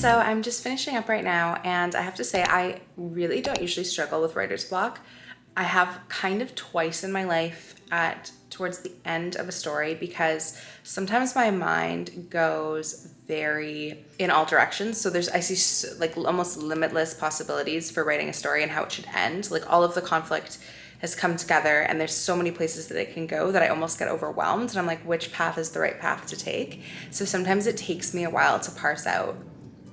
So I'm just finishing up right now, and I have to say I really don't usually struggle with writer's block. I have kind of twice in my life towards the end of a story, because sometimes my mind goes very in all directions. So I see like almost limitless possibilities for writing a story and how it should end. Like all of the conflict has come together and there's so many places that it can go that I almost get overwhelmed, and I'm like, which path is the right path to take? So sometimes it takes me a while to parse out,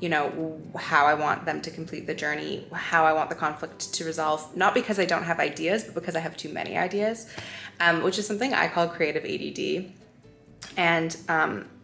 you know, how I want them to complete the journey, how I want the conflict to resolve, not because I don't have ideas, but because I have too many ideas, which is something I call creative ADD. And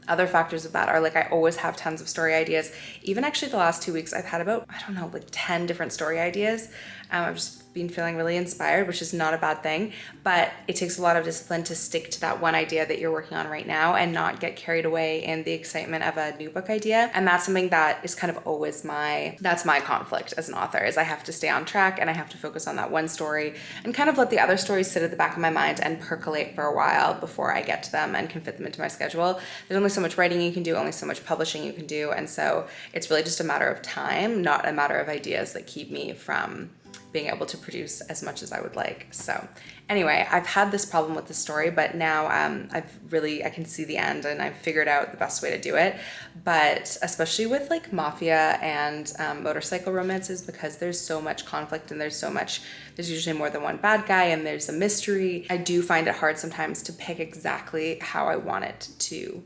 other factors of that are like, I always have tons of story ideas. Even actually the last 2 weeks, I've had about, I don't know, like 10 different story ideas. I've just been feeling really inspired, which is not a bad thing, but it takes a lot of discipline to stick to that one idea that you're working on right now and not get carried away in the excitement of a new book idea. And that's something that is kind of always that's my conflict as an author, is I have to stay on track and I have to focus on that one story and kind of let the other stories sit at the back of my mind and percolate for a while before I get to them and can fit them into my schedule. There's only so much writing you can do, only so much publishing you can do. And so it's really just a matter of time, not a matter of ideas that keep me from being able to produce as much as I would like. So anyway, I've had this problem with the story, but now I can see the end and I've figured out the best way to do it. But especially with like mafia and motorcycle romances, because there's so much conflict and there's usually more than one bad guy and there's a mystery, I do find it hard sometimes to pick exactly how I want it to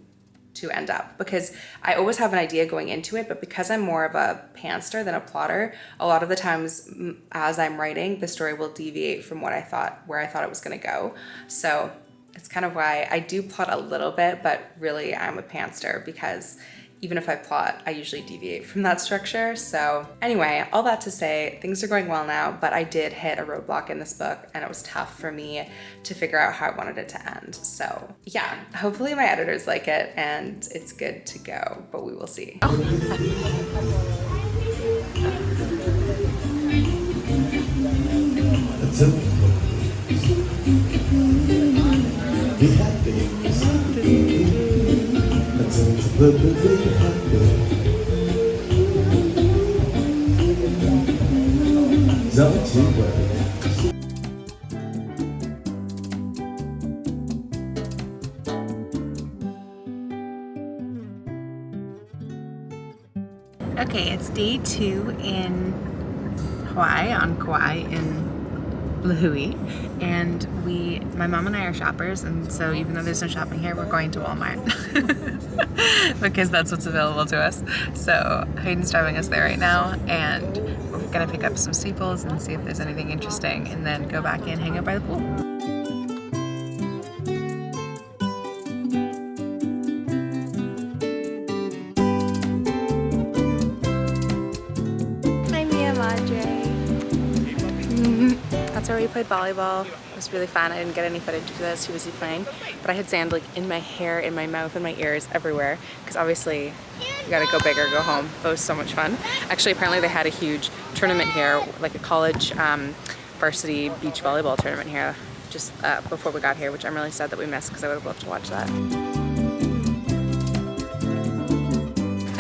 end up, because I always have an idea going into it, but because I'm more of a pantser than a plotter, a lot of the times as I'm writing, the story will deviate from where I thought it was going to go. So it's kind of why I do plot a little bit, but really I'm a pantser, because even if I plot, I usually deviate from that structure. So anyway, all that to say, things are going well now, but I did hit a roadblock in this book and it was tough for me to figure out how I wanted it to end. So yeah, hopefully my editors like it and it's good to go, but we will see. Be happy. Don't you worry. Okay, it's day 2 in Hawaii, on Kauai in Lahui, and my mom and I are shoppers, and so even though there's no shopping here, we're going to Walmart because that's what's available to us. So Hayden's driving us there right now, and we're gonna pick up some staples and see if there's anything interesting, and then go back and hang out by the pool. That's where we played volleyball. It was really fun. I didn't get any footage of this, too busy playing, but I had sand like in my hair, in my mouth, in my ears, everywhere, because obviously you gotta go big or go home. It was so much fun. Actually, apparently they had a huge tournament here, like a college varsity beach volleyball tournament here just before we got here, which I'm really sad that we missed, because I would have loved to watch that.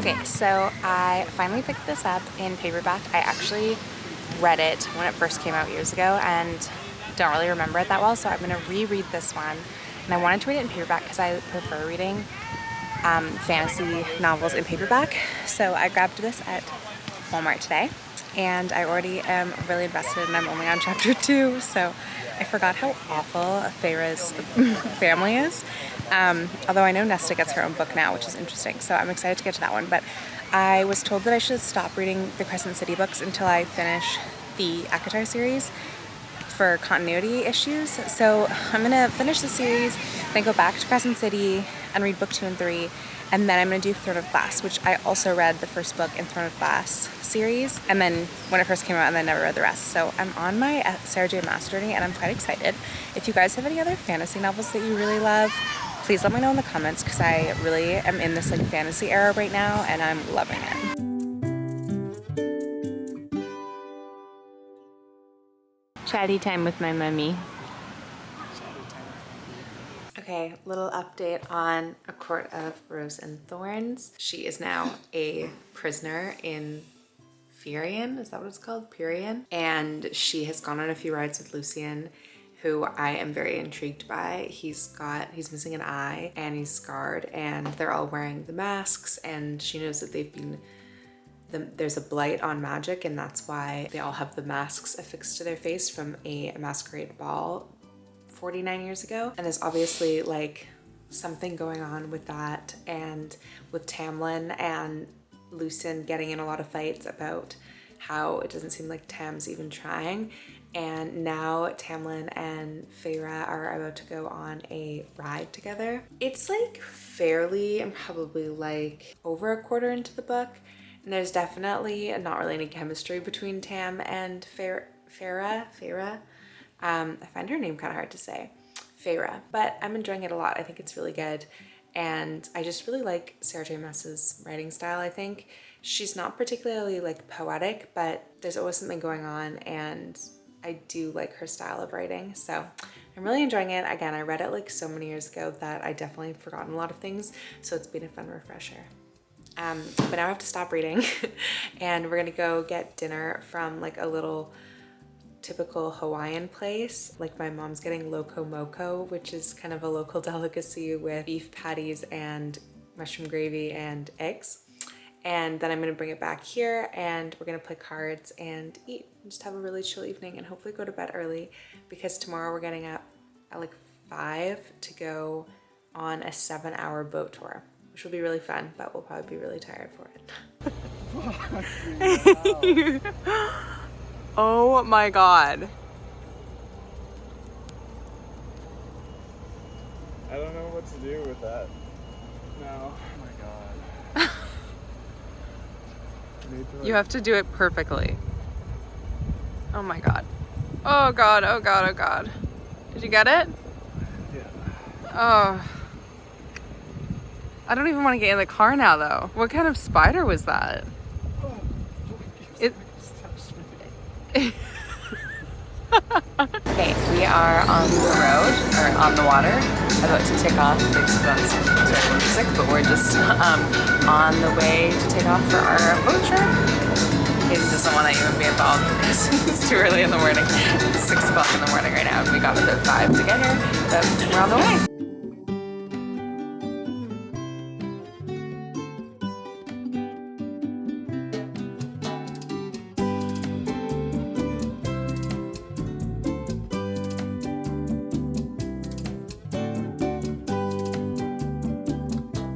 Okay, so I finally picked this up in paperback. I actually read it when it first came out years ago and don't really remember it that well, so I'm going to reread this one. And I wanted to read it in paperback because I prefer reading fantasy novels in paperback. So I grabbed this at Walmart today, and I already am really invested, and I'm only on chapter 2, so I forgot how awful Feyre's family is. Although I know Nesta gets her own book now, which is interesting, so I'm excited to get to that one. But I was told that I should stop reading the Crescent City books until I finish the Akatar series for continuity issues. So I'm gonna finish the series, then go back to Crescent City and read book 2 and 3, and then I'm gonna do Throne of Glass, which I also read the first book in Throne of Glass series, and then when it first came out, and then never read the rest. So I'm on my Sarah J. Maas journey, and I'm quite excited. If you guys have any other fantasy novels that you really love, please let me know in the comments, because I really am in this like fantasy era right now and I'm loving it. Chatty time with my mummy. Okay, little update on A Court of Rose and Thorns. She is now a prisoner in Firian, is that what it's called? Pirian. And she has gone on a few rides with Lucian, who I am very intrigued by. He's missing an eye and he's scarred, and they're all wearing the masks, and she knows that there's a blight on magic, and that's why they all have the masks affixed to their face from a masquerade ball 49 years ago. And there's obviously like something going on with that, and with Tamlin and Lucian getting in a lot of fights about how it doesn't seem like Tam's even trying. And now Tamlin and Feyre are about to go on a ride together. It's like fairly, I'm probably like over a quarter into the book, and there's definitely not really any chemistry between Tam and Feyre. I find her name kind of hard to say, Feyre, but I'm enjoying it a lot. I think it's really good. And I just really like Sarah J. Maas's writing style. I think she's not particularly like poetic, but there's always something going on, and I do like her style of writing. So I'm really enjoying it. Again, I read it like so many years ago that I definitely have forgotten a lot of things. So it's been a fun refresher. But now I have to stop reading and we're gonna go get dinner from like a little typical Hawaiian place. Like my mom's getting loco moco, which is kind of a local delicacy with beef patties and mushroom gravy and eggs. And then I'm gonna bring it back here and we're gonna play cards and eat and just have a really chill evening and hopefully go to bed early, because tomorrow we're getting up at like 5 to go on a 7-hour boat tour, which will be really fun, but we'll probably be really tired for it. Oh my God. I don't know what to do with that. No. Oh my God. You have to do it perfectly. Oh my God. Oh God, oh God, oh God. Did you get it? Yeah. Oh. I don't even want to get in the car now though. What kind of spider was that? Oh, It me. Okay, we are on the road, or on the water, about to take off. They just put on some music, but we're just on the way to take off for our boat trip. Hayden doesn't want to even be involved because it's too early in the morning. It's 6 o'clock in the morning right now, and we got up at 5 to get here, but we're on the way.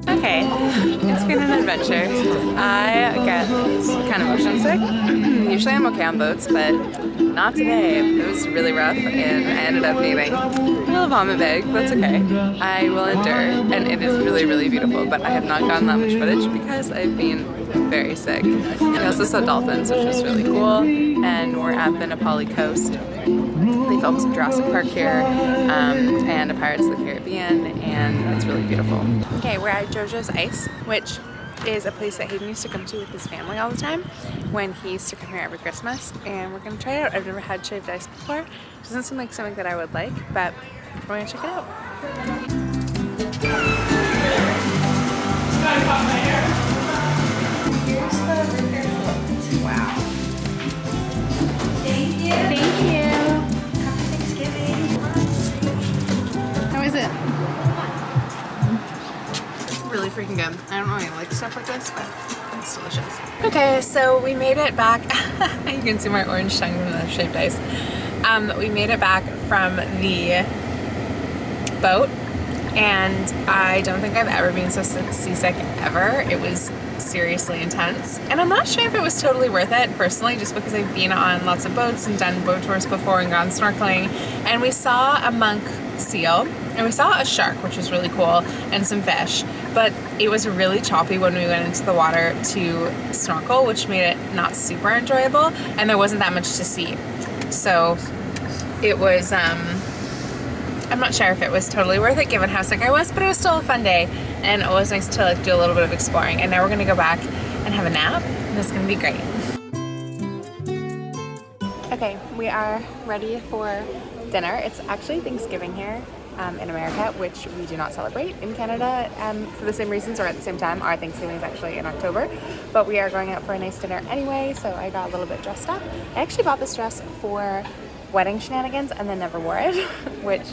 Okay, it's been an adventure. I get kind of motion sick. Usually I'm okay on boats, but not today. It was really rough and I ended up needing a little vomit bag. That's okay. I will endure, and it is really, really beautiful, but I have not gotten that much footage because I've been very sick. We also saw dolphins, which was really cool, and we're at the Nepali coast. They filmed some Jurassic Park here and a Pirates of the Caribbean, and it's really beautiful. Okay, we're at JoJo's Ice, which is a place that Hayden used to come to with his family all the time when he used to come here every Christmas, and we're gonna try it out. I've never had shaved ice before. It doesn't seem like something that I would like, but we're gonna check it out. Here's the repair float. Wow. Thank you. Thank you. Happy Thanksgiving. How is it? Really freaking good. I don't really like stuff like this, but it's delicious. Okay, so we made it back. You can see my orange tongue from the shaved ice. We made it back from the boat, and I don't think I've ever been so seasick ever. It was seriously intense, and I'm not sure if it was totally worth it personally, just because I've been on lots of boats and done boat tours before and gone snorkeling, and we saw a monk seal and we saw a shark, which was really cool, and some fish, but it was really choppy when we went into the water to snorkel, which made it not super enjoyable, and there wasn't that much to see. So it was I'm not sure if it was totally worth it given how sick I was, but it was still a fun day, and it was nice to like do a little bit of exploring. And now we're gonna go back and have a nap, and it's gonna be great. Okay, we are ready for dinner. It's actually Thanksgiving here, in America, which we do not celebrate in Canada for the same reasons or at the same time. Our Thanksgiving is actually in October, but we are going out for a nice dinner anyway, so I got a little bit dressed up. I actually bought this dress for wedding shenanigans and then never wore it, which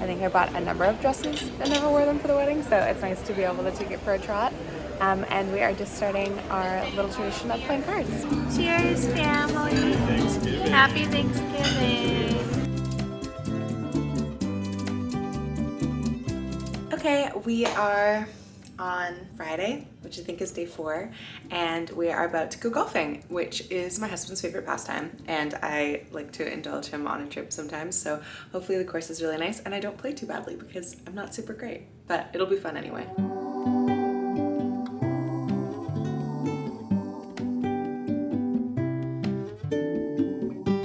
I think I bought a number of dresses and never wore them for the wedding, so it's nice to be able to take it for a trot. And we are just starting our little tradition of playing cards. Cheers, family! Happy Thanksgiving! Okay, we are on Friday, which I think is day 4, and we are about to go golfing, which is my husband's favorite pastime, and I like to indulge him on a trip sometimes, so hopefully the course is really nice and I don't play too badly because I'm not super great, but it'll be fun anyway.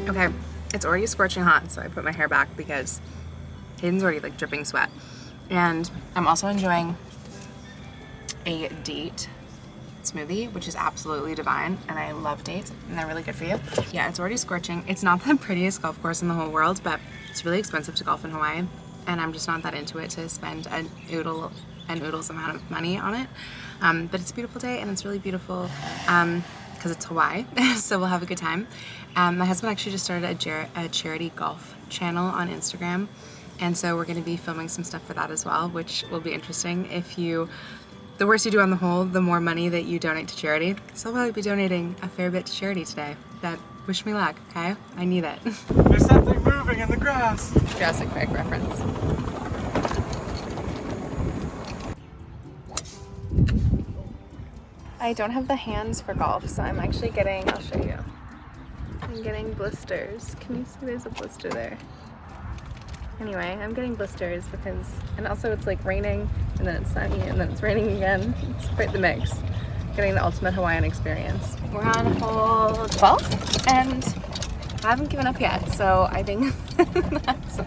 Okay, it's already scorching hot, so I put my hair back because Hayden's already like dripping sweat. And I'm also enjoying a date smoothie, which is absolutely divine, and I love dates and they're really good for you. Yeah, it's already scorching. It's not the prettiest golf course in the whole world, but it's really expensive to golf in Hawaii, and I'm just not that into it to spend an oodles amount of money on it. But it's a beautiful day and it's really beautiful because it's Hawaii, so we'll have a good time. My husband actually just started a charity golf channel on Instagram, and so we're going to be filming some stuff for that as well, which will be interesting. The worse you do on the hole, the more money that you donate to charity. So I'll probably be donating a fair bit to charity today. But wish me luck, okay? I need it. There's something moving in the grass. Jurassic Park reference. I don't have the hands for golf, so I'm actually getting, I'll show you. I'm getting blisters. Can you see there's a blister there? Anyway, I'm getting blisters because, and also it's like raining and then it's sunny and then it's raining again. It's quite the mix. Getting the ultimate Hawaiian experience. We're on hole 12 and I haven't given up yet, so I think that's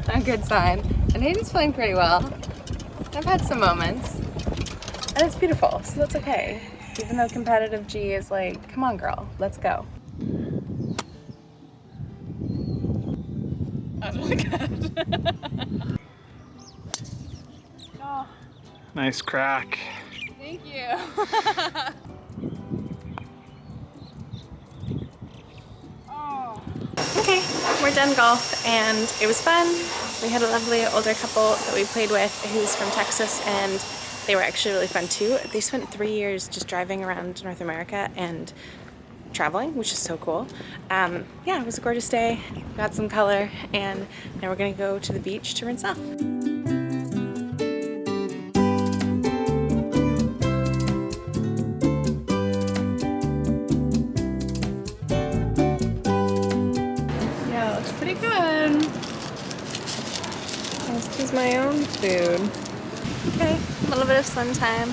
a good sign. And Hayden's playing pretty well. I've had some moments and it's beautiful, so that's okay. Even though competitive G is like, come on girl, let's go. That's really good. Oh. Nice crack. Thank you. Oh. Okay, we're done golf and it was fun. We had a lovely older couple that we played with who's from Texas, and they were actually really fun too. They spent 3 years just driving around North America and traveling, which is so cool. Yeah, it was a gorgeous day, got some color, and now we're gonna go to the beach to rinse off. Yeah, it looks pretty good. Let's choose my own food. Okay, a little bit of sun time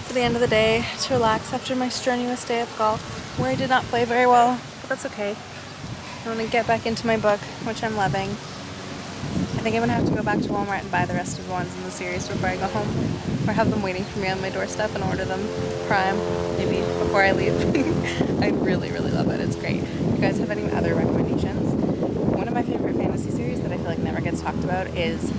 for the end of the day to relax after my strenuous day of golf, where I did not play very well, but that's okay. I want to get back into my book, which I'm loving. I think I'm gonna have to go back to Walmart and buy the rest of the ones in the series before I go home, or have them waiting for me on my doorstep and order them Prime, maybe before I leave. I really, really love it. It's great. If you guys have any other recommendations? One of my favorite fantasy series that I feel like never gets talked about is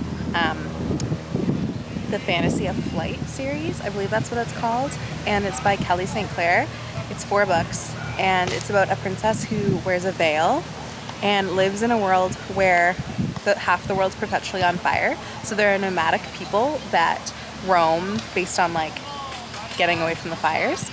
the Fantasy of Flight series. I believe that's what it's called, and it's by Kelly St. Clair. It's 4 books, and it's about a princess who wears a veil and lives in a world where half the world's perpetually on fire. So there are nomadic people that roam based on like getting away from the fires,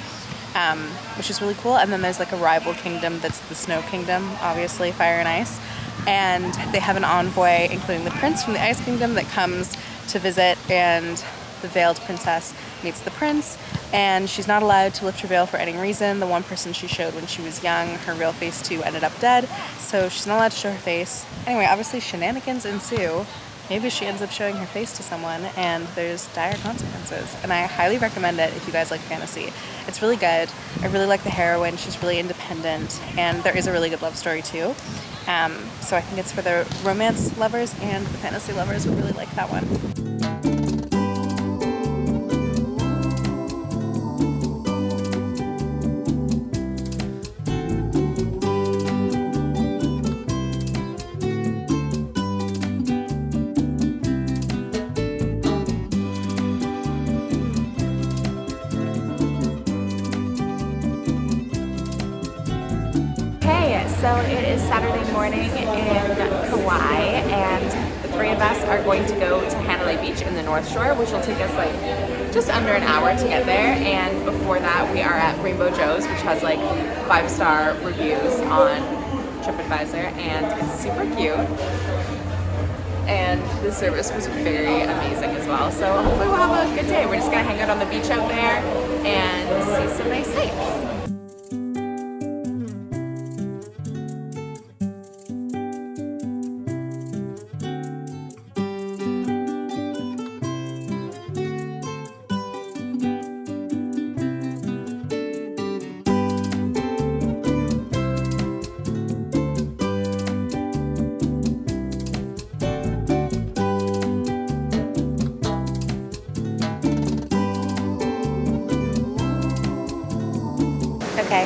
which is really cool. And then there's like a rival kingdom that's the Snow Kingdom, obviously fire and ice, and they have an envoy, including the prince from the Ice Kingdom, that comes to visit, and the veiled princess meets the prince, and she's not allowed to lift her veil for any reason. The one person she showed when she was young, her real face to, ended up dead, so she's not allowed to show her face. Anyway, obviously shenanigans ensue. Maybe she ends up showing her face to someone and there's dire consequences. And I highly recommend it if you guys like fantasy. It's really good. I really like the heroine. She's really independent, and there is a really good love story too. So I think it's for the romance lovers, and the fantasy lovers would really like that one. is Saturday morning in Kauai, and the three of us are going to go to Hanalei Beach in the North Shore, which will take us like just under an hour to get there. And before that, we are at Rainbow Joe's, which has like 5-star reviews on TripAdvisor, and it's super cute. And the service was very amazing as well. So hopefully we'll have a good day. We're just gonna hang out on the beach out there and see some nice sights. Okay,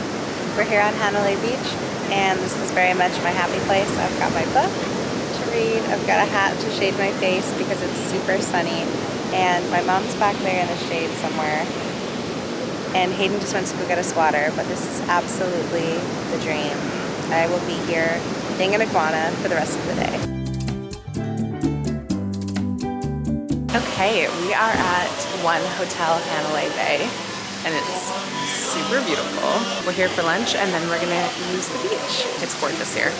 we're here on Hanalei Beach, and this is very much my happy place. I've got my book to read, I've got a hat to shade my face because it's super sunny, and my mom's back there in the shade somewhere, and Hayden just went to go get us water, but this is absolutely the dream. I will be here being an iguana for the rest of the day. Okay, we are at One Hotel Hanalei Bay, and it's super beautiful. We're here for lunch, and then we're gonna use the beach. It's gorgeous here.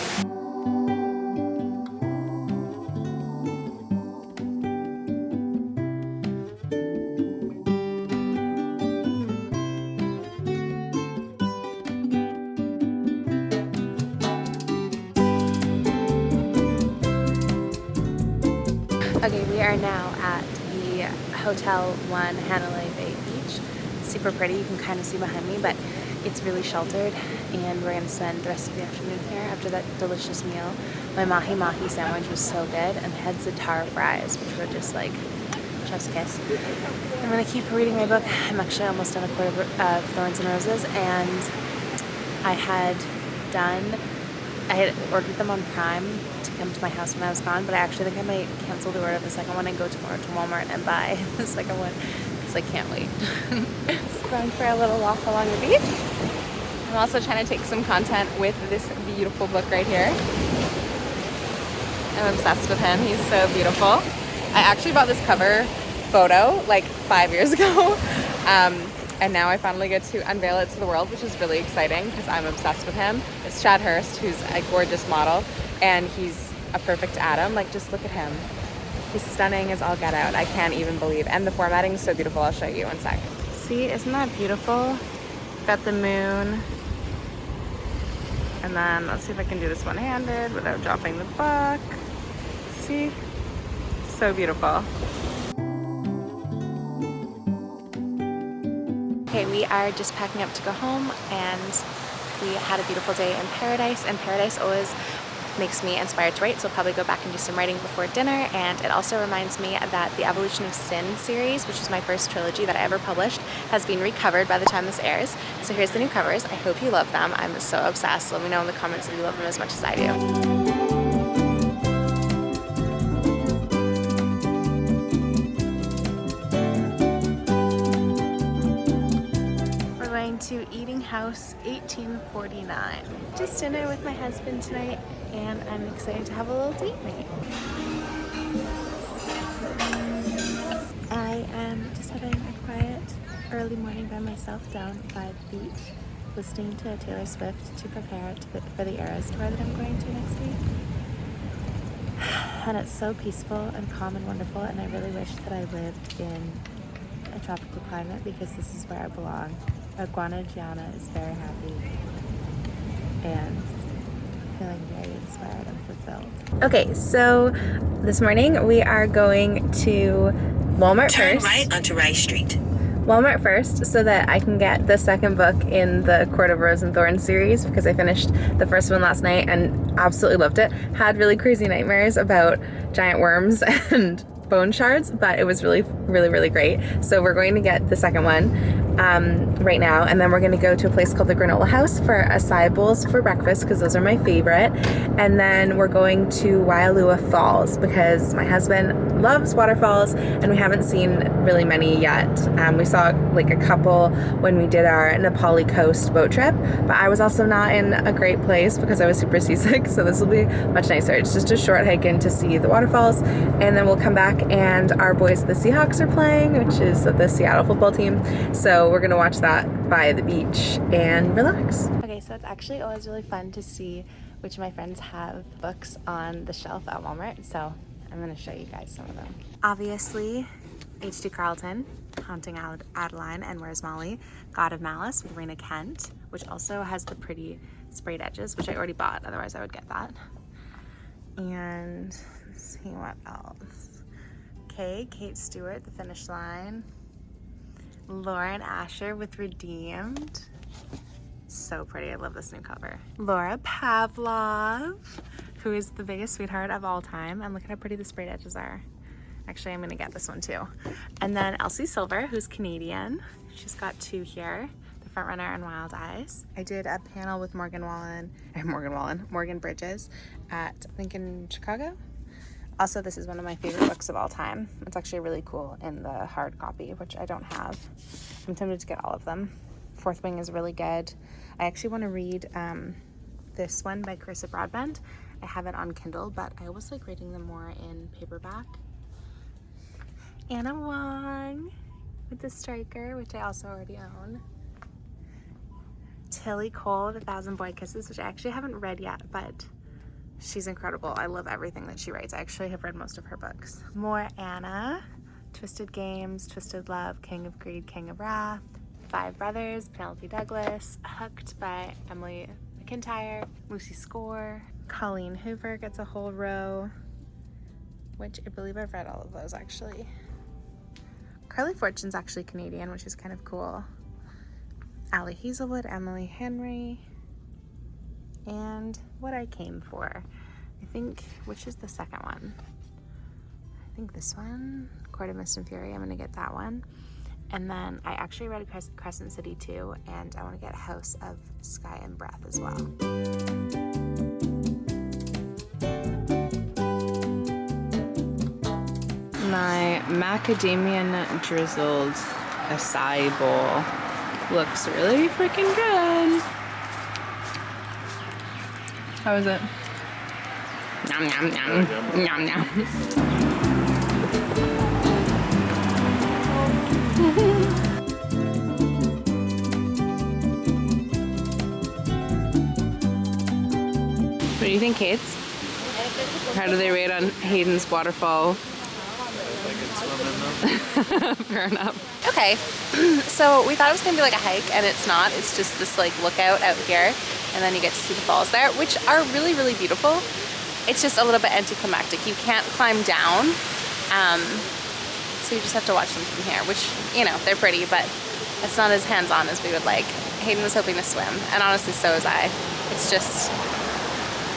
Okay, we are now at the Hotel One Hanalei Bay Beach. Super pretty, you can kind of see behind me, but it's really sheltered, and we're going to spend the rest of the afternoon here after that delicious meal. My mahi-mahi sandwich was so good, and had za'atar fries, which were just like chef's kiss. I'm going to keep reading my book. I'm actually almost done a quarter of Thorns and Roses, and I had ordered them on Prime to come to my house when I was gone, but I actually think I might cancel the order of the second one and go tomorrow to Walmart and buy the second one. I can't wait. Going for a little walk along the beach. I'm also trying to take some content with this beautiful book right here. I'm obsessed with him. He's so beautiful. I actually bought this cover photo like 5 years ago, and now I finally get to unveil it to the world, which is really exciting because I'm obsessed with him. It's Chad Hurst, who's a gorgeous model, and he's a perfect atom. Like, just look at him. He's stunning as all get out. I can't even believe. And the formatting is so beautiful. I'll show you in a sec. See, isn't that beautiful? Got the moon. And then let's see if I can do this one-handed without dropping the book. See? So beautiful. Okay, we are just packing up to go home, and we had a beautiful day in paradise, and paradise always makes me inspired to write, so I'll probably go back and do some writing before dinner. And it also reminds me that the Evolution of Sin series, which was my first trilogy that I ever published, has been recovered by the time this airs. So here's the new covers. I hope you love them. I'm so obsessed. Let me know in the comments if you love them as much as I do. To Eating House 1849. Just dinner with my husband tonight, and I'm excited to have a little date night. I am just having a quiet early morning by myself down by the beach, listening to Taylor Swift to prepare for the Eras tour that I'm going to next week. And it's so peaceful and calm and wonderful, and I really wish that I lived in a tropical climate because this is where I belong. Iguana Gianna is very happy and feeling very inspired and fulfilled. Okay, so this morning we are going to Walmart first. Turn right onto Rice Street. Walmart first so that I can get the second book in the Court of Rose and Thorns series because I finished the first one last night and absolutely loved it. Had really crazy nightmares about giant worms and bone shards, but it was really, really, really great. So we're going to get the second one. right now, and then we're gonna go to a place called the Granola House for acai bowls for breakfast because those are my favorite, and then we're going to Waialua Falls because my husband loves waterfalls and we haven't seen really many yet. We saw like a couple when we did our Nepali coast boat trip, but I was also not in a great place because I was super seasick, so this will be much nicer. It's just a short hike in to see the waterfalls, and then we'll come back and our boys the Seahawks are playing, which is the Seattle football team, so we're gonna watch that by the beach and relax. Okay, so it's actually always really fun to see which of my friends have books on the shelf at Walmart, so I'm gonna show you guys some of them. Obviously, H.D. Carlton, Haunting Adeline and Where's Molly, God of Malice with Raina Kent, which also has the pretty sprayed edges, which I already bought, otherwise I would get that. And let's see what else. Okay, Kate Stewart, The Finish Line. Lauren Asher with Redeemed. So pretty, I love this new cover. Laura Pavlov, who is the biggest sweetheart of all time, and look at how pretty the sprayed edges are. Actually, I'm gonna get this one too. And then Elsie Silver, who's Canadian. She's got two here, The Frontrunner and Wild Eyes. I did a panel with Morgan Bridges at, I think in Chicago. Also, this is one of my favorite books of all time. It's actually really cool in the hard copy, which I don't have. I'm tempted to get all of them. Fourth Wing is really good. I actually want to read this one by Carissa Broadbent. I have it on Kindle, but I always like reading them more in paperback. Anna Wong with The Striker, which I also already own. Tilly Cole, A Thousand Boy Kisses, which I actually haven't read yet, but she's incredible. I love everything that she writes. I actually have read most of her books. More Anna, Twisted Games, Twisted Love, King of Greed, King of Wrath, Five Brothers, Penelope Douglas, Hooked by Emily McIntyre, Lucy Score, Colleen Hoover gets a whole row, which I believe I've read all of those actually. Carly Fortune's actually Canadian, which is kind of cool. Allie Hazelwood, Emily Henry, and What I Came For. I think, which is the second one? I think this one, Court of Mist and Fury, I'm gonna get that one. And then I actually read Crescent City too, and I wanna get House of Sky and Breath as well. My macadamia drizzled acai bowl looks really freaking good. How is it? Nom nom nom. Nom nom. What do you think, Kate? How do they rate on Hayden's waterfall? Fair enough. Okay, so we thought it was gonna be like a hike, and it's not. It's just this like lookout out here, and then you get to see the falls there, which are really, really beautiful. It's just a little bit anticlimactic. You can't climb down, so you just have to watch them from here, which, you know, they're pretty, but it's not as hands-on as we would like. Hayden was hoping to swim, and honestly, so was I. It's just,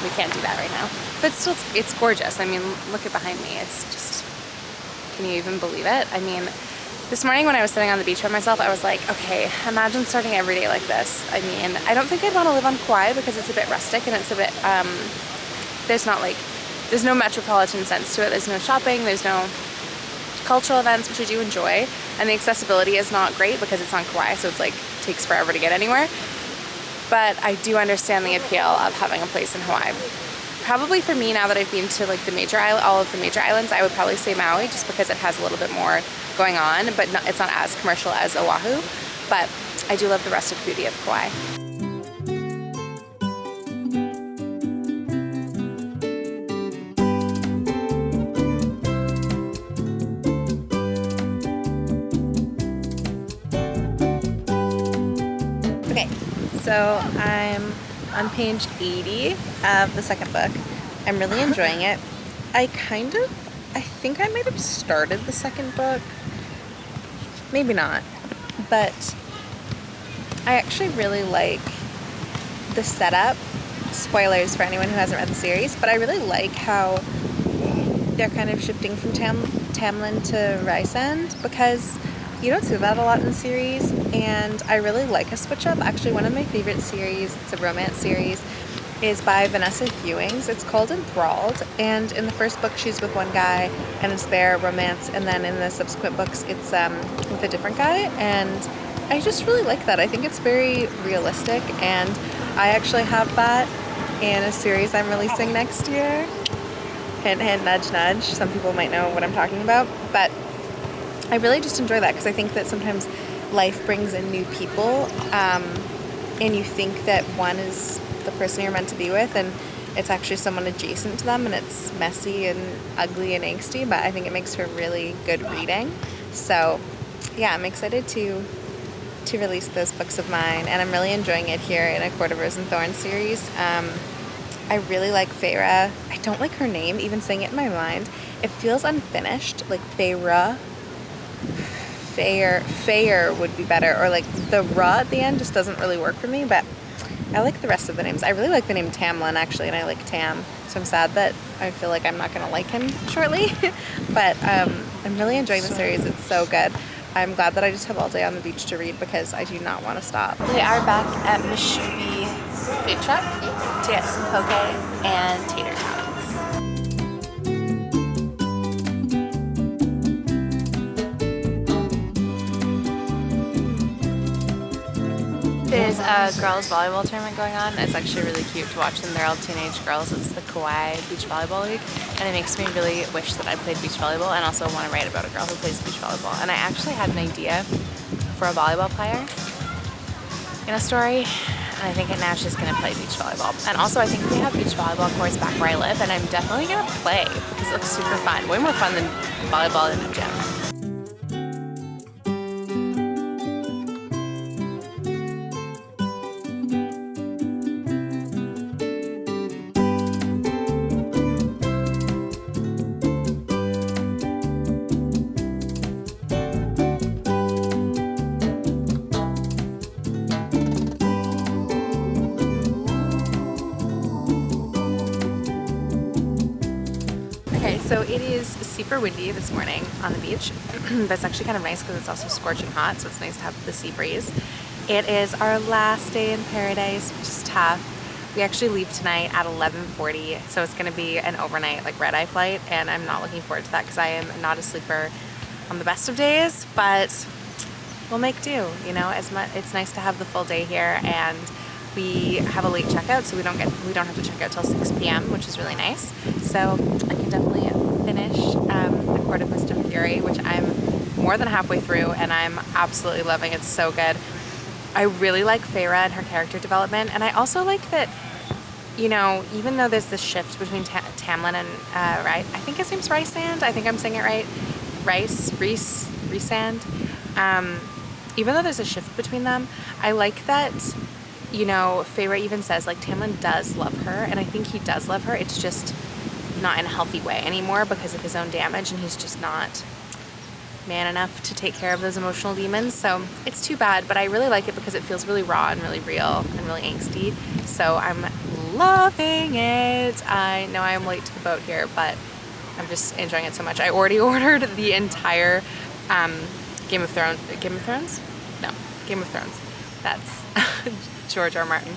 we can't do that right now. But still, it's gorgeous. I mean, look at behind me. It's just, can you even believe it? I mean, this morning when I was sitting on the beach by myself, I was like, okay, imagine starting every day like this. I mean, I don't think I'd want to live on Kauai because it's a bit rustic and it's a bit, there's no metropolitan sense to it. There's no shopping, there's no cultural events, which I do enjoy. And the accessibility is not great because it's on Kauai, so it's like, takes forever to get anywhere. But I do understand the appeal of having a place in Hawaii. Probably for me, now that I've been to like the major island, all of the major islands, I would probably say Maui, just because it has a little bit more going on, but it's not as commercial as Oahu. But I do love the rustic beauty of Kauai. Okay, so I'm on page 80 of the second book. I'm really enjoying it. I think I might have started the second book. Maybe not. But I actually really like the setup. Spoilers for anyone who hasn't read the series, but I really like how they're kind of shifting from Tamlin to Rysand, because You don't see that a lot in series, and I really like a switch up. Actually, one of my favorite series, it's a romance series, is by Vanessa Hewings. It's called Enthralled, and in the first book she's with one guy and it's their romance, and then in the subsequent books it's with a different guy, and I just really like that. I think it's very realistic, and I actually have that in a series I'm releasing next year. Hint, hint, nudge, nudge. Some people might know what I'm talking about, but I really just enjoy that because I think that sometimes life brings in new people, and you think that one is the person you're meant to be with, and it's actually someone adjacent to them, and it's messy and ugly and angsty, but I think it makes for really good reading. So yeah, I'm excited to release those books of mine, and I'm really enjoying it here in A Court of Rose and Thorns series. I really like Feyre. I don't like her name, even saying it in my mind. It feels unfinished, like Feyre. Fair would be better, or like the ra at the end just doesn't really work for me, but I like the rest of the names. I really like the name Tamlin actually, and I like Tam, so I'm sad that I feel like I'm not gonna like him shortly. But I'm really enjoying the series. It's so good. I'm glad that I just have all day on the beach to read because I do not want to stop. We are back at Mishubi food truck to get some poke and tater tots. There's a girls volleyball tournament going on. It's actually really cute to watch them. They're all teenage girls. It's the Kauai Beach Volleyball League, and it makes me really wish that I played beach volleyball, and also want to write about a girl who plays beach volleyball. And I actually had an idea for a volleyball player in a story, and I think now she's going to play beach volleyball. And also I think we have beach volleyball courts back where I live, and I'm definitely going to play because it looks super fun. Way more fun than volleyball in a gym. So it is super windy this morning on the beach. That's actually kind of nice because it's also scorching hot, so it's nice to have the sea breeze. It is our last day in paradise, which is tough. We actually leave tonight at 11:40, so it's going to be an overnight like red-eye flight, and I'm not looking forward to that because I am not a sleeper on the best of days, but we'll make do, you know. It's nice to have the full day here, and we have a late checkout, so we don't have to check out till 6 p.m., which is really nice. So I can definitely finish A Court of Wisdom Fury, which I'm more than halfway through, and I'm absolutely loving. It's so good. I really like Feyre and her character development, and I also like that, you know, even though there's this shift between Tamlin and I think his name's Rysand. I think I'm saying it right. Rysand. Even though there's a shift between them, I like that. You know, Feyre even says, like, Tamlin does love her, and I think he does love her. It's just not in a healthy way anymore because of his own damage, and he's just not man enough to take care of those emotional demons. So it's too bad, but I really like it because it feels really raw and really real and really angsty. So I'm loving it. I know I'm late to the boat here, but I'm just enjoying it so much. I already ordered the entire Game of Thrones? No, Game of Thrones. That's George R. Martin.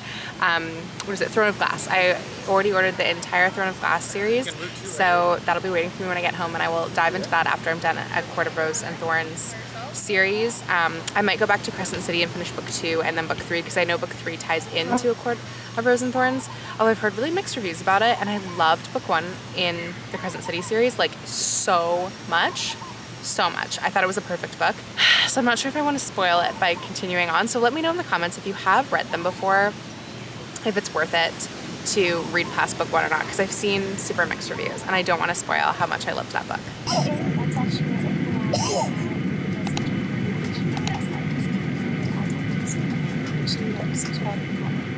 What is it? Throne of Glass. I already ordered the entire Throne of Glass series, so that'll be waiting for me when I get home, and I will dive into that after I'm done at Court of Rose and Thorns series. I might go back to Crescent City and finish book 2 and then book 3, because I know book 3 ties into A Court of Rose and Thorns, although I've heard really mixed reviews about it, and I loved book 1 in the Crescent City series, like, so much. I thought it was a perfect book. So I'm not sure if I want to spoil it by continuing on. So let me know in the comments if you have read them before, if it's worth it to read past book 1 or not, because I've seen super mixed reviews and I don't want to spoil how much I loved that book. That's actually subscribe and comment.